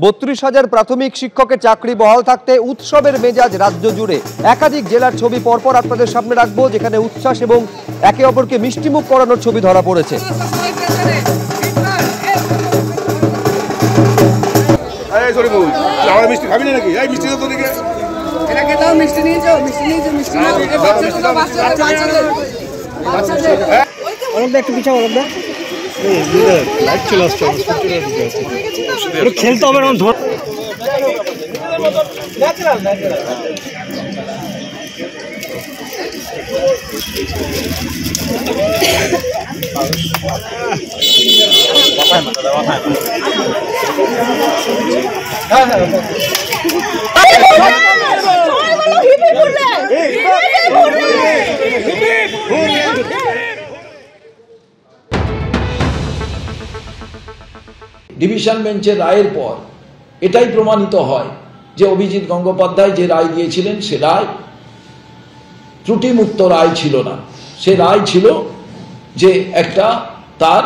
32,000 প্রাথমিক শিক্ষকের চাকরি বহাল থাকতে উৎসবের মেজাজ রাজ্য জুড়ে। একাধিক জেলার ছবি পরপর আপনাদের সামনে রাখবো, যেখানে উচ্ছ্বাস এবং একে অপরকে মিষ্টিমুখ করানোর ছবি ধরা পড়েছে। খেলতে হবে না ডিভিশন বেঞ্চের রায়ের পর এটাই প্রমাণিত হয় যে অভিজিৎ গঙ্গোপাধ্যায় যে রায় দিয়েছিলেন সে রায় ত্রুটিমুক্ত রায় ছিল না। সে রায় ছিল যে একটা তার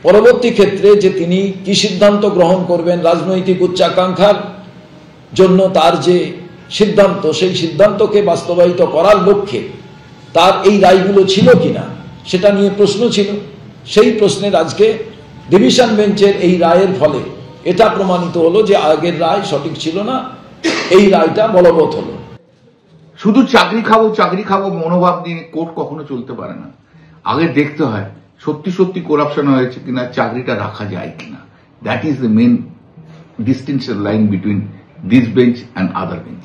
পরবর্তী ক্ষেত্রে যে তিনি কি সিদ্ধান্ত গ্রহণ করবেন রাজনৈতিক উচ্চাকাঙ্ক্ষার জন্য, তার যে সিদ্ধান্ত সেই সিদ্ধান্তকে বাস্তবায়িত করার লক্ষ্যে তার এই রায়গুলো ছিল কিনা সেটা নিয়ে প্রশ্ন ছিল। সেই প্রশ্নের আজকে ডিভিশন বেঞ্চের এই রায়ের ফলে এটা প্রমাণিত হলো যে আগের রায় সঠিক ছিল না, এই রায়টা বলবৎ হলো। শুধু চাকরি খাবো মনোভাব নিয়ে কোর্ট কখনো চলতে পারে না। আগে দেখতে হয় সত্যি সত্যি করাপশন হয়েছে কিনা, চাকরিটা রাখা যায় কিনা। That is the main distinction line between this bench and other bench.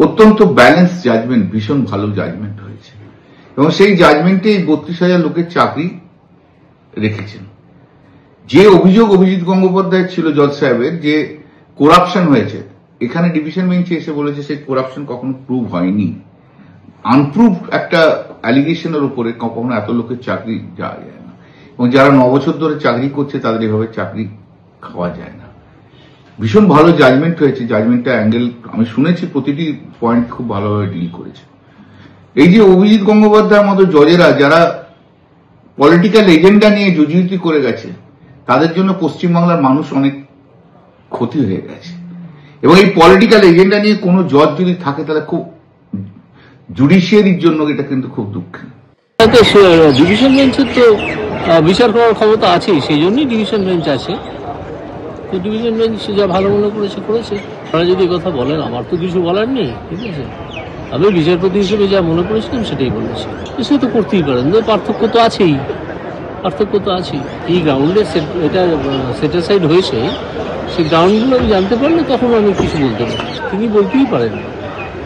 অত্যন্ত ব্যালেন্স জাজমেন্ট, ভীষণ ভালো জাজমেন্ট হয়েছে এবং সেই জাজমেন্টে 32,000 লোকের চাকরি রেখেছেন। যে অভিযোগ অভিজিৎ গঙ্গোপাধ্যায় ছিল জজ সাহেবের যে করাপশন হয়েছে, এখানে ডিভিশন বেঞ্চে এসে বলেছে সেই করাপশন কখনো প্রুভ হয়নি। আনপ্রুভ একটা অ্যালিগেশনের উপরে কখনো এত লোকের চাকরি যাওয়া যায় না এবং যারা 9 বছর ধরে চাকরি করছে তাদের এভাবে চাকরি খাওয়া যায় না। ভীষণ ভালো জাজমেন্ট হয়েছে। জাজমেন্টটা অ্যাঙ্গেল আমি শুনেছি, প্রতিটি পয়েন্ট খুব ভালোভাবে ডিল করেছে। এই যে অভিজিৎ গঙ্গোপাধ্যায়ের মতো জজেরা যারা পলিটিক্যাল এজেন্ডা নিয়ে জুজুতি করে গেছে, তাদের জন্য পশ্চিমবাংলার মানুষ অনেক ক্ষতি হয়ে গেছে এবং এই পলিটিক্যাল এজেন্ডা নিয়ে কোনো জজ যদি থাকে তাহলে খুব জুডিশিয়ারির জন্য এটা কিন্তু খুব দুঃখের। ডিভিশন বেঞ্চের তো বিচার করার ক্ষমতা আছে, সেই জন্যই ডিভিশন বেঞ্চ আছে। তো ডিভিশন বেঞ্চ যা ভালো মনে করেছে। আপনারা যদি কথা বলেন, আমার তো কিছু বলার নেই, ঠিক আছে। আমি বিচারপতি হিসেবে যা মনে করেছিলাম সেটাই বলেছি। সে তো করতেই পারেন, পার্থক্য তো আছেই। এই গ্রাউন্ডে এটা সেটিসফাইড হয়েছে, সেই গ্রাউন্ডগুলো আমি জানতে পারলে তখন আমি কিছু বলতে পারি। তিনি বলতেই পারেন,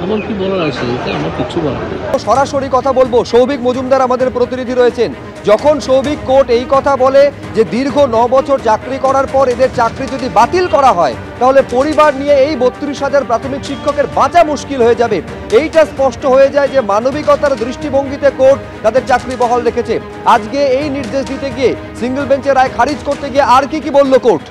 আমার কি বলার আছে, এটা আমার কিছু বলার নেই। সরাসরি কথা বলবো, সৌভিক মজুমদার আমাদের প্রতিনিধি রয়েছেন। যখন সৌভিক কোর্ট এই কথা বলে যে দীর্ঘ 9 বছর চাকরি করার পর এদের চাকরি যদি বাতিল করা হয় তাহলে পরিবার নিয়ে এই 32,000 প্রাথমিক শিক্ষকের বাঁচা মুশকিল হয়ে যাবে, এইটা স্পষ্ট হয়ে যায় যে মানবিকতার দৃষ্টিভঙ্গিতে কোর্ট তাদের চাকরি বহাল রেখেছে। আজকে এই নির্দেশ দিতে গিয়ে সিঙ্গেল বেঞ্চের রায় খারিজ করতে গিয়ে আর কি বলল কোর্ট?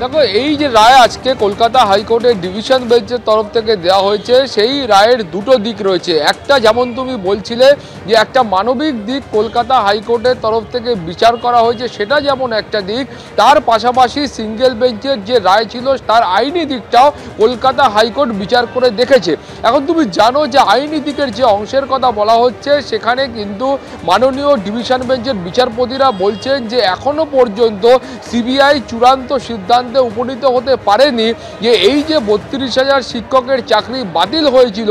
দেখো, এই যে রায় আজকে কলকাতা হাইকোর্টের ডিভিশন বেঞ্চের তরফ থেকে দেওয়া হয়েছে, সেই রায়ের দুটো দিক রয়েছে। একটা, যেমন তুমি বলছিলে যে একটা মানবিক দিক কলকাতা হাইকোর্টের তরফ থেকে বিচার করা হয়েছে, সেটা যেমন একটা দিক, তার পাশাপাশি সিঙ্গেল বেঞ্চের যে রায় ছিল তার আইনি দিকটাও কলকাতা হাইকোর্ট বিচার করে দেখেছে। এখন তুমি জানো যে আইনি দিকের যে অংশের কথা বলা হচ্ছে, সেখানে কিন্তু মাননীয় ডিভিশন বেঞ্চের বিচারপতিরা বলছেন যে এখনো পর্যন্ত সিবিআই চূড়ান্ত সিদ্ধান্ত উপনীত হতে পারেনি যে এই যে 32,000 শিক্ষকের চাকরি বাতিল হয়েছিল,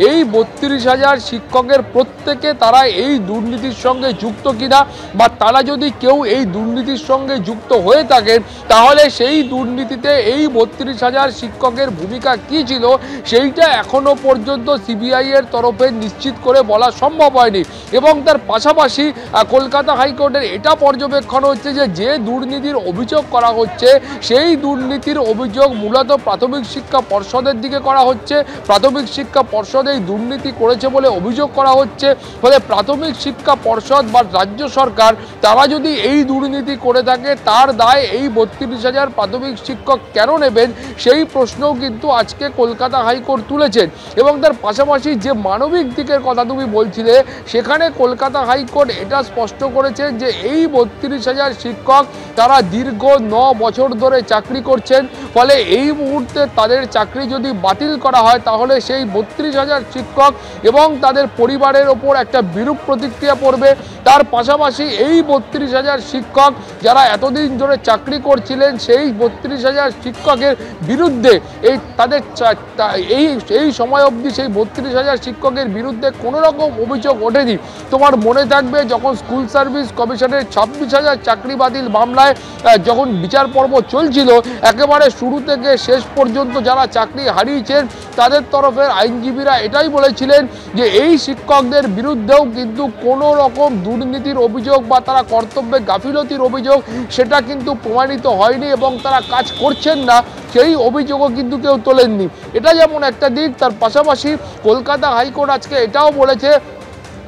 এই 32,000 শিক্ষকের প্রত্যেকে তারা এই দুর্নীতির সঙ্গে যুক্ত কিনা, বা তারা যদি কেউ এই দুর্নীতির সঙ্গে যুক্ত হয়ে থাকেন তাহলে সেই দুর্নীতিতে এই 32,000 শিক্ষকের ভূমিকা কি ছিল সেইটা এখনো পর্যন্ত সিবিআই এর তরফে নিশ্চিত করে বলা সম্ভব হয়নি। এবং তার পাশাপাশি কলকাতা হাইকোর্টের এটা পর্যবেক্ষণ হচ্ছে যে দুর্নীতির অভিযোগ করা হচ্ছে সেই সেই দুর্নীতির অভিযোগ মূলত প্রাথমিক শিক্ষা পর্ষদের দিকে করা হচ্ছে। প্রাথমিক শিক্ষা পর্ষদ এই দুর্নীতি করেছে বলে অভিযোগ করা হচ্ছে। ফলে প্রাথমিক শিক্ষা পর্ষদ বা রাজ্য সরকার তারা যদি এই দুর্নীতি করে থাকে তার দায় এই ৩২,০০০ প্রাথমিক শিক্ষক কেন নেবেন, সেই প্রশ্নও কিন্তু আজকে কলকাতা হাইকোর্ট তুলেছেন। এবং তার পাশাপাশি যে মানবিক দিকের কথা তুমি বলছিলে, সেখানে কলকাতা হাইকোর্ট এটা স্পষ্ট করেছে যে এই ৩২,০০০ শিক্ষক তারা দীর্ঘ ৯ বছর ধরে চাকরি করছেন। ফলে এই মুহূর্তে তাদের চাকরি যদি বাতিল করা হয় তাহলে সেই ৩২,০০০ শিক্ষক এবং তাদের পরিবারের ওপর একটা বিরূপ প্রতিক্রিয়া পড়বে। তার পাশাপাশি এই ৩২,০০০ শিক্ষক যারা এতদিন ধরে চাকরি করছিলেন, সেই ৩২,০০০ শিক্ষকের বিরুদ্ধে এই সময় অবধি সেই ৩২,০০০ শিক্ষকের বিরুদ্ধে কোনো রকম অভিযোগ ওঠেনি। তোমার মনে থাকবে যখন স্কুল সার্ভিস কমিশনের ২৬,০০০ চাকরি বাতিল মামলায় যখন বিচার পর্ব চলছিল, একেবারে শুরু থেকে শেষ পর্যন্ত যারা চাকরি হারিয়েছেন তাদের তরফের আইনজীবীরা এটাই বলেছিলেন যে এই শিক্ষকদের বিরুদ্ধেও কিন্তু কোনো রকম দুর্নীতির অভিযোগ বা তারা কর্তব্যে গাফিলতির অভিযোগ সেটা কিন্তু প্রমাণিত হয়নি এবং তারা কাজ করছেন না, সেই অভিযোগও কিন্তু কেউ তোলেননি। এটা যেমন একটা দিক। তার পাশাপাশি কলকাতা হাইকোর্ট আজকে এটাও বলেছে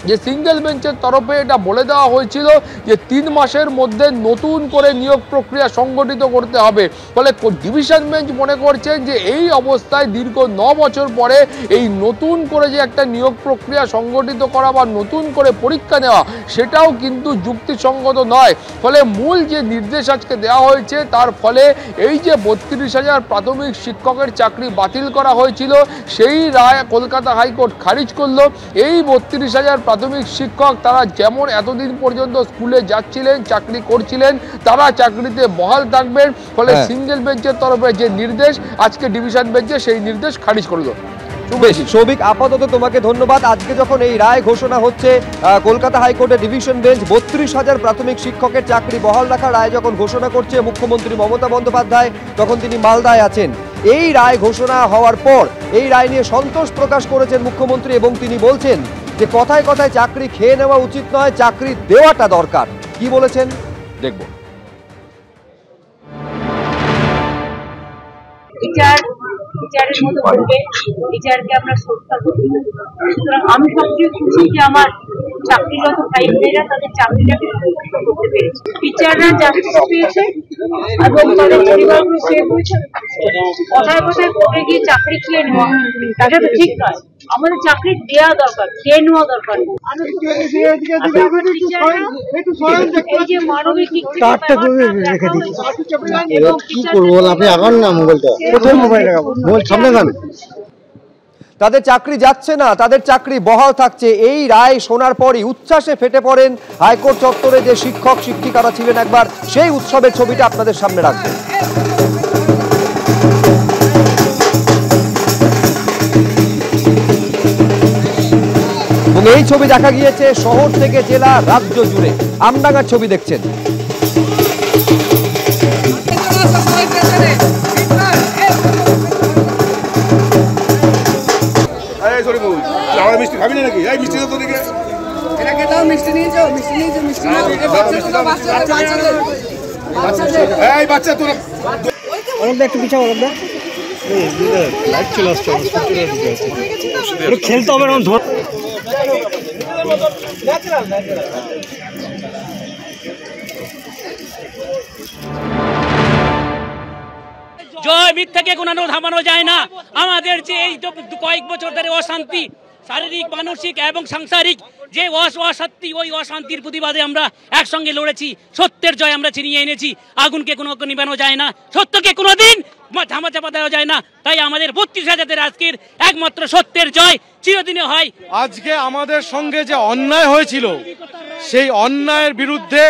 যে সিঙ্গেল বেঞ্চের তরফে এটা বলে দেওয়া হয়েছিল যে ৩ মাসের মধ্যে নতুন করে নিয়োগ প্রক্রিয়া সংগঠিত করতে হবে। ফলে ডিভিশন বেঞ্চ মনে করছেন যে এই অবস্থায় দীর্ঘ ৯ বছর পরে এই নতুন করে যে একটা নিয়োগ প্রক্রিয়া সংগঠিত করা বা নতুন করে পরীক্ষা নেওয়া সেটাও কিন্তু যুক্তিসঙ্গত নয়। ফলে মূল যে নির্দেশ আজকে দেওয়া হয়েছে তার ফলে এই যে ৩২,০০০ প্রাথমিক শিক্ষকের চাকরি বাতিল করা হয়েছিল সেই রায় কলকাতা হাইকোর্ট খারিজ করলো। এই ৩২,০০০ প্রাথমিক শিক্ষক তারা যেমন এতদিন পর্যন্ত স্কুলে যাচ্ছিলেন, চাকরি করছিলেন, তারা চাকরিতে বহাল থাকবেন। ফলে সিঙ্গেল বেঞ্চের তরফে যে নির্দেশ আজকে ডিভিশন বেঞ্চে সেই নির্দেশ খারিজ করলো। বেশ সৌভিক, আপাতত তোমাকে ধন্যবাদ। আজকে যখন এই রায় ঘোষণা হচ্ছে কলকাতা হাইকোর্টের ডিভিশন বেঞ্চ ৩২,০০০ প্রাথমিক শিক্ষকের চাকরি বহাল রাখা রায় যখন ঘোষণা করছে মুখ্যমন্ত্রী মমতা বন্দ্যোপাধ্যায়, তখন তিনি মালদায় আছেন। এই রায় ঘোষণা হওয়ার পর এই রায় নিয়ে সন্তোষ প্রকাশ করেছেন মুখ্যমন্ত্রী এবং তিনি বলছেন যে কথায় কথায় চাকরি খেয়ে নেওয়া উচিত নয়, চাকরি দেওয়াটা দরকার। কি বলেছেন দেখব। বিচারের মতো করবে, বিচারকে আমরা শ্রদ্ধা করি। সুতরাং আমি সবচেয়ে খুশি যে আমার চাকরিরত ভাই বোনেরা তাদের চাকরিটাকে সুরক্ষিত করতে পেরেছে, বিচাররা জাস্টিস পেয়েছে এবং তাদের পরিবারগুলো সেভ হয়েছে। কথায় কথায় কোর্টে গিয়ে চাকরি খেয়ে নেওয়া এটা তো ঠিক নয়। আমাদের চাকরি দেওয়া দরকার, খেয়ে নেওয়া দরকার। এই যে মানবিক দিক থেকে কি করবো, আপনি আগান না মোবাইলটা, সামনে গান। তাদের চাকরি যাচ্ছে না, তাদের চাকরি বহাল থাকছে। এই রায় শোনার পরই উচ্ছ্বাসে ফেটে পড়েন হাইকোর্ট চত্বরে যে শিক্ষক শিক্ষিকারা ছিলেন। একবার সেই উৎসবের ছবিটা আপনাদের সামনে রাখবেন। এবং এই ছবি দেখা গিয়েছে শহর থেকে জেলা, রাজ্য জুড়ে। আমডাঙ্গার ছবি দেখছেন। মিষ্টি খাবি না নাকি? এই মিষ্টি তো দিকে এটাকে দাও, মিষ্টি নিয়ে যাও, মিষ্টি নিয়ে যাও, মিষ্টি নাও। এই বাচ্চাগুলো বাচ্চাদের এই বাচ্চা তোরা অনেকটা একটু পিছাও, অনেকটা লাইট চলে আসছে, একটু খেলতে হবে। জয় মিথ্যাকে কোনো থামানো যায় না। আমাদের যে এই কয়েক বছর ধরে অশান্তি, শারীরিক, মানসিক এবং সাংসারিক যে অশান্তি, ওই অশান্তির প্রতিবাদে আমরা একসঙ্গে লড়েছি। সত্যের জয় আমরা ছিনিয়ে এনেছি। আগুনকে কোনো নিবানো যায় না, সত্যকে কোনোদিন ধামাচাপা দেওয়া যায় না। তাই আমাদের ৩২,০০০ আজকের একমাত্র সত্যের জয় চিরদিনে হয়। আজকে আমাদের সঙ্গে যে অন্যায় হয়েছিল সেই অন্যায়ের বিরুদ্ধে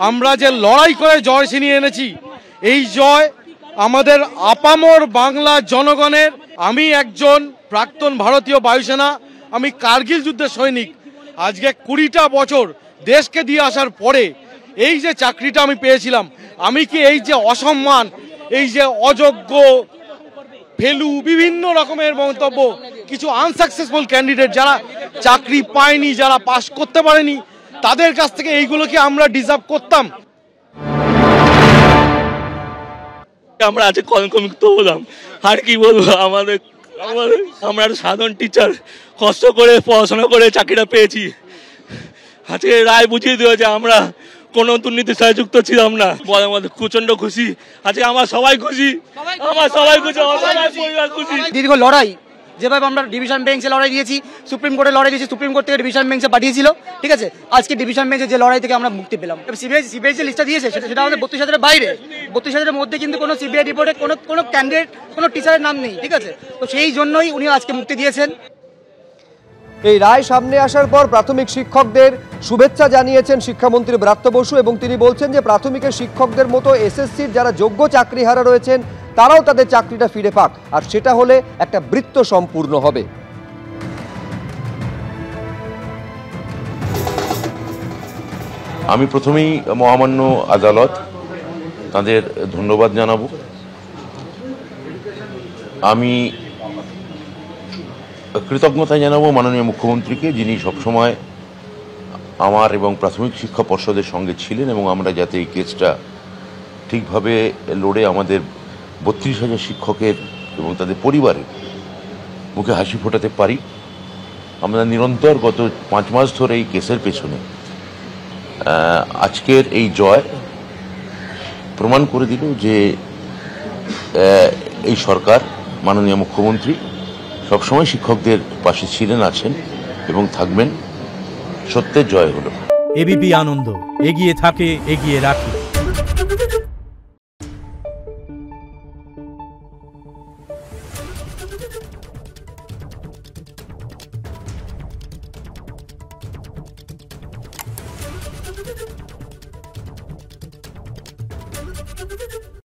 আমরা যে লড়াই করে জয় ছিনিয়ে এনেছি, এই জয় আমাদের আপামর বাংলা জনগণের। আমি একজন প্রাক্তন ভারতীয় বায়ুসেনা, আমি কার্গিল যুদ্ধের সৈনিক। আজকে ২০টা বছর দেশকে দিয়ে আসার পরে এই যে চাকরিটা আমি পেয়েছিলাম, আমি কি এই যে অসম্মান, এই যে অযোগ্য, ফেলু, বিভিন্ন রকমের মন্তব্য, কিছু আনসাকসেসফুল ক্যান্ডিডেট যারা চাকরি পায়নি, যারা পাস করতে পারেনি, তাদের কাছ থেকে এইগুলো কি আমরা ডিজার্ভ করতাম? আমরা আজকে কলঙ্কমুক্ত হলাম। আর কি বলবো, আমরা সাধারণ টিচার কষ্ট করে পড়াশোনা করে চাকরিটা পেয়েছি। আজকে রায় বুঝিয়ে দিয়েছে আমরা কোনো দুর্নীতির সাথে যুক্ত ছিলাম না। বলার মধ্যে প্রচন্ড খুশি আজকে, আমার সবাই খুশি, আমার সবাই খুশি, আমার সবাই পরিবার খুশি। দীর্ঘ লড়াই, যেভাবে আমরা ডিভিশন বেঞ্চে লড়াই দিয়েছি, সুপ্রিম কোর্টে লড়াই দিয়েছি, সুপ্রিম কোর্ট থেকে ডিভিশন বেঞ্চে পাঠিয়েছিল, ঠিক আছে, আজকে ডিভিশন বেঞ্চে যে লড়াই থেকে আমরা মুক্তি পেলাম। সিবিআই যে লিস্টটা দিয়েছে সেটা আমাদের 32,000-এর বাইরে, 32,000-এর মধ্যে কিন্তু কোনো সিবিআই রিপোর্টে কোনো ক্যান্ডিডেট, কোনো টিচারের নাম নেই, ঠিক আছে। তো সেই জন্যই উনি আজকে মুক্তি দিয়েছেন। এই রায় সামনে আসার পর প্রাথমিক শিক্ষকদের শুভেচ্ছা জানিয়েছেন শিক্ষামন্ত্রী ব্রাত্য বসু, এবং তিনি বলছেন যে প্রাথমিকের শিক্ষকদের মতো এসএসসির যারা যোগ্য চাকরিহারা রয়েছেন তারাও তাদের চাকরিটা ফিরে পাক, আর সেটা হলে একটা বৃত্ত সম্পূর্ণ হবে। আমি প্রথমেই মহামান্য আদালত তাদের ধন্যবাদ জানাবো। আমি কৃতজ্ঞতা জানাবো মাননীয় মুখ্যমন্ত্রীকে, যিনি সবসময় আমার এবং প্রাথমিক শিক্ষা পর্ষদের সঙ্গে ছিলেন, এবং আমরা যাতে এই কেসটা ঠিকভাবে লড়ে আমাদের 32,000 শিক্ষকের এবং তাদের পরিবারের মুখে হাসি ফোটাতে পারি। আমরা নিরন্তর গত 5 মাস ধরে এই কেসের পেছনে। আজকের এই জয় প্রমাণ করে দিল যে এই সরকার, মাননীয় মুখ্যমন্ত্রী সবসময় শিক্ষকদের পাশে ছিলেন, আছেন এবং থাকবেন। সত্যের জয় হলো। এবিপি আনন্দ, এগিয়ে থাকে, এগিয়ে রাখে। Thank you.